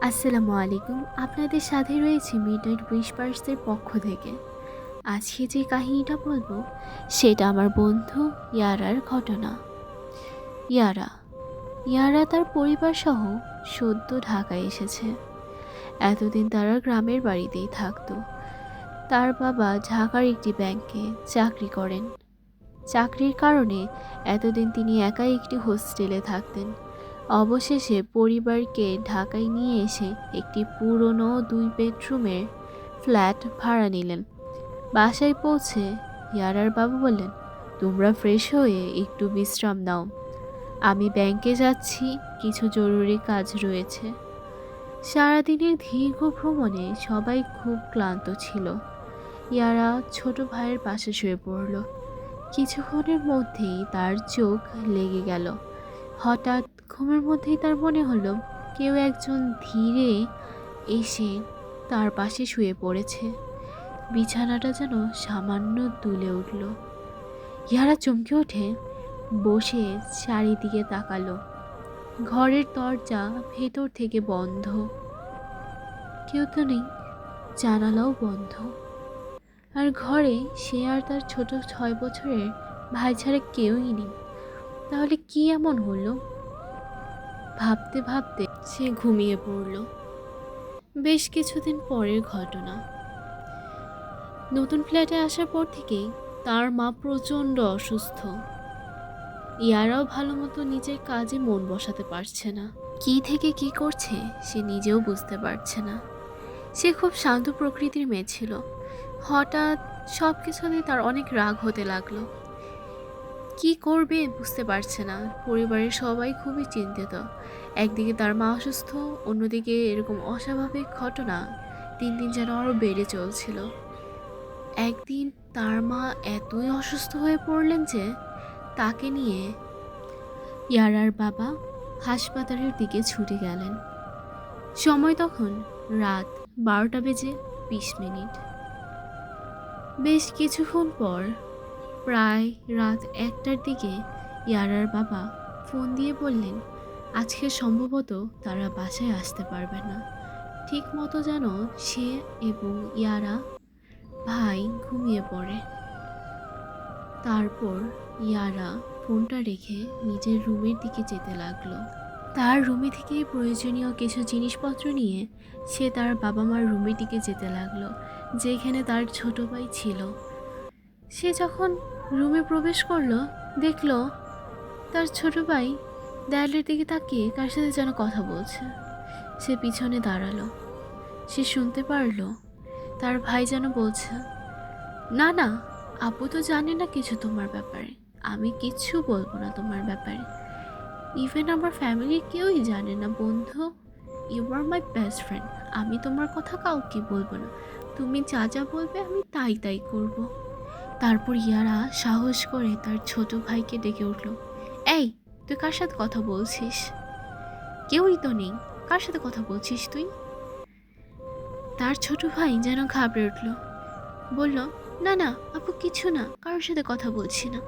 আসসালামু আলাইকুম। আপনাদের সাথে রয়েছে মিডনাইট হুইসপার্সের পক্ষ থেকে। আজকে যে কাহিনীটা বলবো সেটা আমার বন্ধু ইয়ারার ঘটনা। ইয়ারা ইয়ারা তার পরিবার সহ সদ্য ঢাকায় এসেছে। এতদিন তারা গ্রামের বাড়িতেই থাকতো। তার বাবা ঢাকার একটি ব্যাংকে চাকরি করেন। চাকরির কারণে এতদিন তিনি একাই একটি হোস্টেলে থাকতেন। অবশেষে পরিবারকে ঢাকায় নিয়ে এসে একটি পুরনো 2 বেডরুমের ফ্ল্যাট ভাড়া নিলেন। বাসায় পৌঁছে ইয়ারার বাবা বললেন, তোমরা ফ্রেশ হয়ে একটু বিশ্রাম নাও, আমি ব্যাংকে যাচ্ছি, কিছু জরুরি কাজ রয়েছে। সারাদিনের দীর্ঘ ভ্রমণে সবাই খুব ক্লান্ত ছিল। ইয়ারা ছোট ভাইয়ের পাশে শুয়ে পড়ল। কিছুক্ষণের মধ্যেই তার চোখ লেগে গেল। হঠাৎ ঘুমের মধ্যেই তার মনে হলো কেউ একজন ধীরে এসে তার পাশে শুয়ে পড়েছে। বিছানাটা যেন সামান্য দুলে উঠল। ইহারা চমকে ওঠে, বসে চারিদিকে তাকালো। ঘরের দরজা ভেতর থেকে বন্ধ, কেউ তো নেই, জানালাও বন্ধ। আর ঘরে সে আর তার ছোট 6 বছরের ভাই ছাড়া কেউই নেই। তাহলে কি এমন হলো? ভাবতে ভাবতে সে ঘুমিয়ে পড়ল। বেশ কিছুদিন পরের ঘটনা। নতুন ফ্ল্যাটে আসার পর থেকেই তার মা প্রচণ্ড অসুস্থ। ইয়ারাও ভালো মতো নিজের কাজে মন বসাতে পারছে না। কি থেকে কি করছে সে নিজেও বুঝতে পারছে না। সে খুব শান্ত প্রকৃতির মেয়ে ছিল। হঠাৎ সব কিছুতে তার অনেক রাগ হতে লাগলো। কি করবে বুঝতে পারছে না। পরিবারের সবাই খুবই চিন্তিত। একদিকে তার মা অসুস্থ, অন্যদিকে এরকম অস্বাভাবিক ঘটনা দিন দিন যেন আরও বেড়ে চলছিল। একদিন তার মা এতই অসুস্থ হয়ে পড়লেন যে তাকে নিয়ে ইয়ারার বাবা হাসপাতালের দিকে ছুটে গেলেন। সময় তখন রাত 12:20। বেশ কিছুক্ষণ পর, প্রায় রাত 1টার দিকে ইয়ারার বাবা ফোন দিয়ে বললেন আজকে সম্ভবত তারা বাসায় আসতে পারবে না। ঠিক মতো যেন সে এবং ইয়ারা ভাই ঘুমিয়ে পড়ে। তারপর ইয়ারা ফোনটা রেখে নিজের রুমের দিকে যেতে লাগলো। তার রুমে থেকে প্রয়োজনীয় কিছু জিনিসপত্র নিয়ে সে তার বাবা মার রুমের দিকে যেতে লাগলো, যেখানে তার ছোট ভাই ছিল। সে যখন রুমে প্রবেশ করলো, দেখলো তার ছোট ভাই দেয়ালের দিকে তাকিয়ে কার সাথে যেন কথা বলছে। সে পিছনে দাঁড়ালো। সে শুনতে পারলো তার ভাই যেন বলছে, না না, আপু তো জানে না কিছু তোমার ব্যাপারে, আমি কিচ্ছু বলবো না তোমার ব্যাপারে। ইভেন আমার ফ্যামিলির কেউই জানে না বন্ধু। You are my best friend. আমি তোমার কথা কাউকে বলবো না, তুমি যা যা বলবে আমি তাই তাই করব। তারপর ইয়ারা সাহস করে তার ছোট ভাইকে ডেকে উঠল, এই তুই কার সাথে কথা বলছিস? কেউই তো নেই, কার সাথে কথা বলছিস তুই? তার ছোট ভাই যেন ঘাবড়ে উঠল, বলল, না না আপু, কিছু না, কারোর সাথে কথা বলছি না,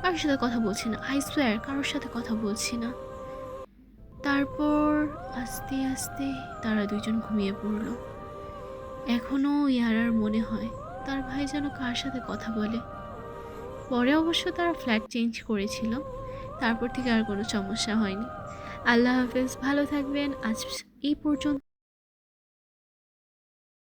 কারোর সাথে কথা বলছি না, আই সোয়ার কারোর সাথে কথা বলছি না। তারপর আস্তে আস্তে তারা দুজন ঘুমিয়ে পড়ল। এখনও ইয়ারার মনে হয় তার ভাই যেন কার সাথে কথা বলে। পরে অবশ্য তারা ফ্ল্যাট চেঞ্জ করেছিল, তারপর থেকে আর কোনো সমস্যা হয়নি। আল্লাহ হাফেজ, ভালো থাকবেন। আজ এই পর্যন্ত।